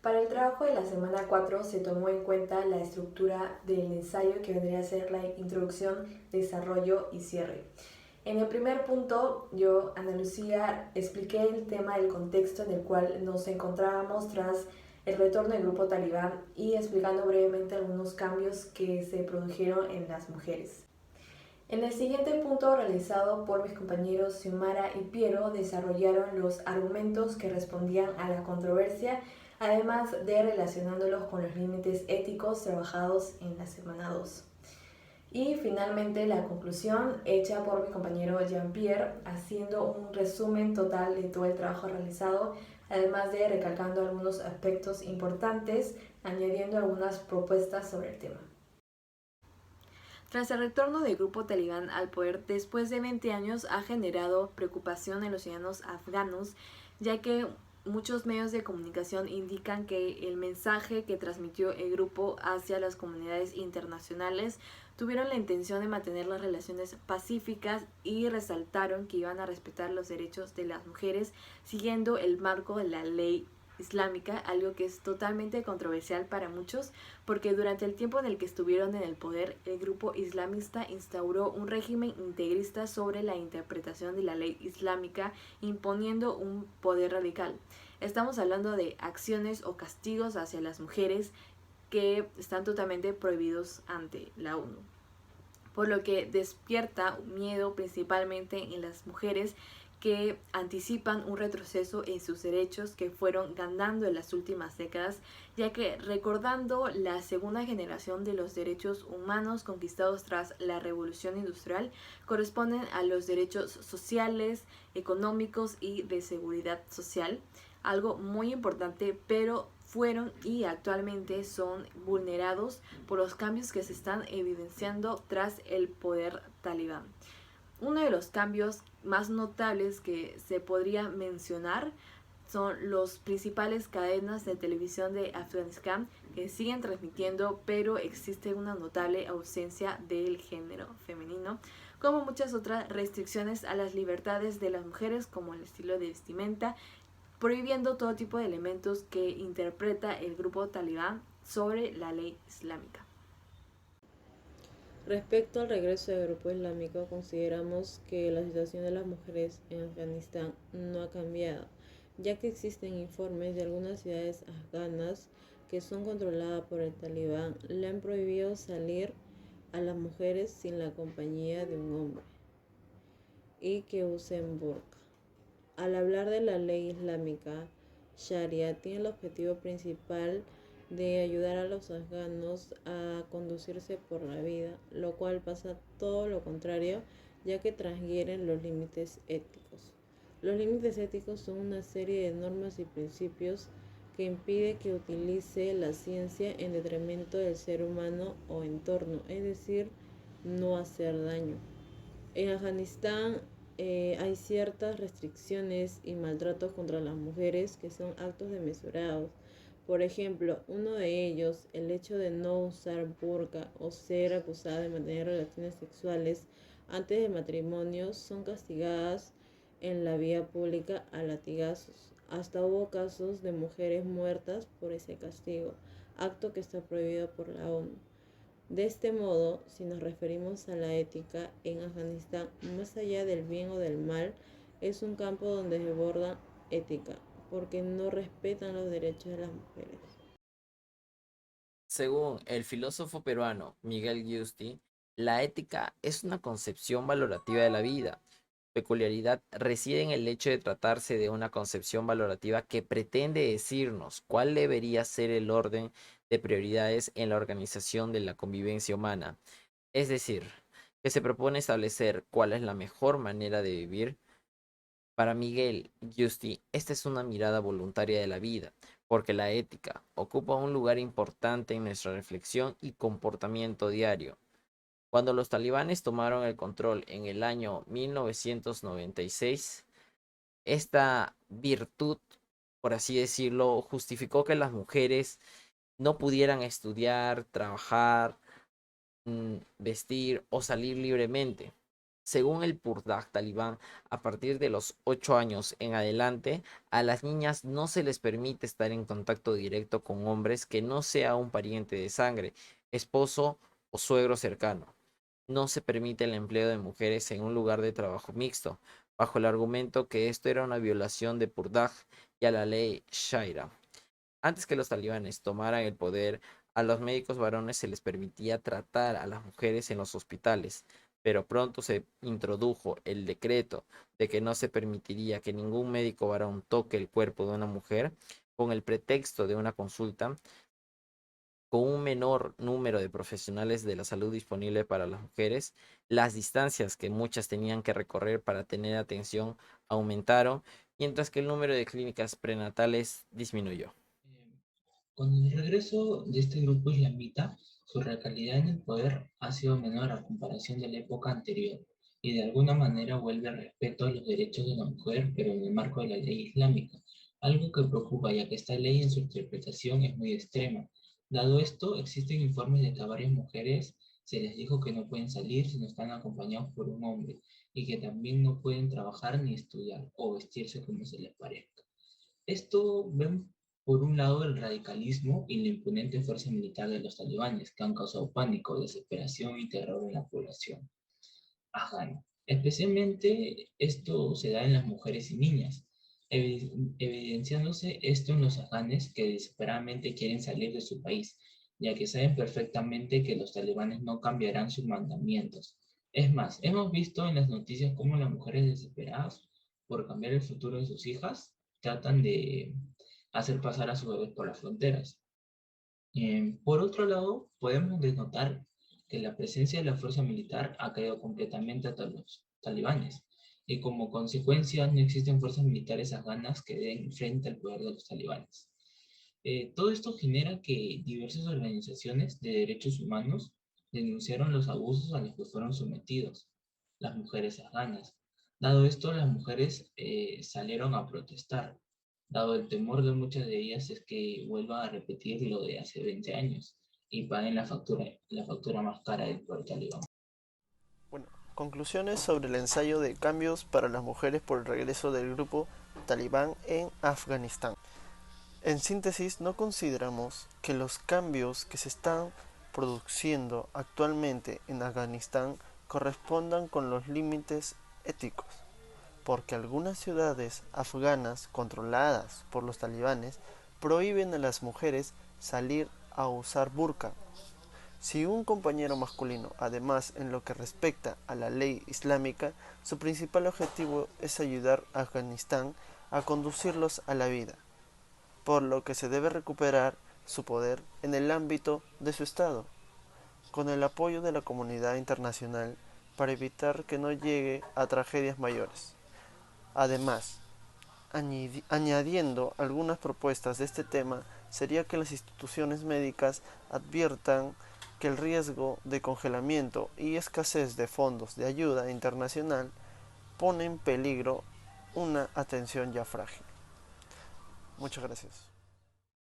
Para el trabajo de la semana 4 se tomó en cuenta la estructura del ensayo que vendría a ser la introducción, desarrollo y cierre. En el primer punto, yo, Ana Lucía, expliqué el tema del contexto en el cual nos encontrábamos tras el retorno del grupo talibán y explicando brevemente algunos cambios que se produjeron en las mujeres. En el siguiente punto, realizado por mis compañeros Xiomara y Piero, desarrollaron los argumentos que respondían a la controversia, además de relacionándolos con los límites éticos trabajados en la semana 2. Y finalmente la conclusión hecha por mi compañero Jean-Pierre, haciendo un resumen total de todo el trabajo realizado, además de recalcando algunos aspectos importantes, añadiendo algunas propuestas sobre el tema. Tras el retorno del grupo talibán al poder después de 20 años ha generado preocupación en los ciudadanos afganos, ya que muchos medios de comunicación indican que el mensaje que transmitió el grupo hacia las comunidades internacionales tuvieron la intención de mantener las relaciones pacíficas y resaltaron que iban a respetar los derechos de las mujeres siguiendo el marco de la ley islámica, algo que es totalmente controversial para muchos, porque durante el tiempo en el que estuvieron en el poder, el grupo islamista instauró un régimen integrista sobre la interpretación de la ley islámica, imponiendo un poder radical. Estamos hablando de acciones o castigos hacia las mujeres que están totalmente prohibidos ante la ONU, por lo que despierta miedo principalmente en las mujeres que anticipan un retroceso en sus derechos que fueron ganando en las últimas décadas, ya que recordando la segunda generación de los derechos humanos conquistados tras la revolución industrial, corresponden a los derechos sociales, económicos y de seguridad social, algo muy importante, pero fueron y actualmente son vulnerados por los cambios que se están evidenciando tras el poder talibán. Uno de los cambios más notables que se podría mencionar son los principales cadenas de televisión de Afganistán que siguen transmitiendo, pero existe una notable ausencia del género femenino, como muchas otras restricciones a las libertades de las mujeres, como el estilo de vestimenta, prohibiendo todo tipo de elementos que interpreta el grupo talibán sobre la ley islámica. Respecto al regreso del grupo islámico, consideramos que la situación de las mujeres en Afganistán no ha cambiado, ya que existen informes de algunas ciudades afganas que son controladas por el talibán, le han prohibido salir a las mujeres sin la compañía de un hombre y que usen burka. Al hablar de la ley islámica, Sharia tiene el objetivo principal de ayudar a los afganos a conducirse por la vida, lo cual pasa todo lo contrario, ya que transgieren los límites éticos. Los límites éticos son una serie de normas y principios que impide que utilice la ciencia en detrimento del ser humano o entorno, es decir, no hacer daño. En Afganistán hay ciertas restricciones y maltratos contra las mujeres que son actos desmesurados. Por ejemplo, uno de ellos, el hecho de no usar burka o ser acusada de mantener relaciones sexuales antes del matrimonio, son castigadas en la vía pública a latigazos. Hasta hubo casos de mujeres muertas por ese castigo, acto que está prohibido por la ONU. De este modo, si nos referimos a la ética en Afganistán, más allá del bien o del mal, es un campo donde se aborda ética, porque no respetan los derechos de las mujeres. Según el filósofo peruano Miguel Giusti, la ética es una concepción valorativa de la vida. Su peculiaridad reside en el hecho de tratarse de una concepción valorativa que pretende decirnos cuál debería ser el orden de prioridades en la organización de la convivencia humana. Es decir, que se propone establecer cuál es la mejor manera de vivir. Para Miguel Giusti, esta es una mirada voluntaria de la vida, porque la ética ocupa un lugar importante en nuestra reflexión y comportamiento diario. Cuando los talibanes tomaron el control en el año 1996, esta virtud, por así decirlo, justificó que las mujeres no pudieran estudiar, trabajar, vestir o salir libremente. Según el Purdah talibán, a partir de los 8 años en adelante, a las niñas no se les permite estar en contacto directo con hombres que no sea un pariente de sangre, esposo o suegro cercano. No se permite el empleo de mujeres en un lugar de trabajo mixto, bajo el argumento que esto era una violación de Purdah y a la ley Sharia. Antes que los talibanes tomaran el poder, a los médicos varones se les permitía tratar a las mujeres en los hospitales, pero pronto se introdujo el decreto de que no se permitiría que ningún médico varón toque el cuerpo de una mujer con el pretexto de una consulta. Con un menor número de profesionales de la salud disponible para las mujeres, las distancias que muchas tenían que recorrer para tener atención aumentaron, mientras que el número de clínicas prenatales disminuyó. Con el regreso de este grupo islamita, su recalidad en el poder ha sido menor a comparación de la época anterior y de alguna manera vuelve al respeto a los derechos de la mujer, pero en el marco de la ley islámica, algo que preocupa ya que esta ley en su interpretación es muy extrema. Dado esto, existen informes de que a varias mujeres se les dijo que no pueden salir si no están acompañados por un hombre y que también no pueden trabajar ni estudiar o vestirse como se les parezca. Esto ven por un lado el radicalismo y la imponente fuerza militar de los talibanes, que han causado pánico, desesperación y terror en la población afgana. Especialmente esto se da en las mujeres y niñas, evidenciándose esto en los afganes que desesperadamente quieren salir de su país, ya que saben perfectamente que los talibanes no cambiarán sus mandamientos. Es más, hemos visto en las noticias cómo las mujeres desesperadas por cambiar el futuro de sus hijas tratan de hacer pasar a sus bebés por las fronteras. Por otro lado, podemos denotar que la presencia de la fuerza militar ha caído completamente a los talibanes y como consecuencia no existen fuerzas militares afganas que den frente al poder de los talibanes. Todo esto genera que diversas organizaciones de derechos humanos denunciaron los abusos a los que fueron sometidos las mujeres afganas. Dado esto, las mujeres salieron a protestar, dado el temor de muchas de ellas es que vuelva a repetir lo de hace 20 años y paguen la factura más cara del poder talibán. Bueno, conclusiones sobre el ensayo de cambios para las mujeres por el regreso del grupo talibán en Afganistán. En síntesis, no consideramos que los cambios que se están produciendo actualmente en Afganistán correspondan con los límites éticos, porque algunas ciudades afganas controladas por los talibanes prohíben a las mujeres salir a usar burka. Si un compañero masculino, además en lo que respecta a la ley islámica, su principal objetivo es ayudar a Afganistán a conducirlos a la vida, por lo que se debe recuperar su poder en el ámbito de su Estado, con el apoyo de la comunidad internacional para evitar que no llegue a tragedias mayores. Además, añadiendo algunas propuestas de este tema, sería que las instituciones médicas adviertan que el riesgo de congelamiento y escasez de fondos de ayuda internacional pone en peligro una atención ya frágil. Muchas gracias.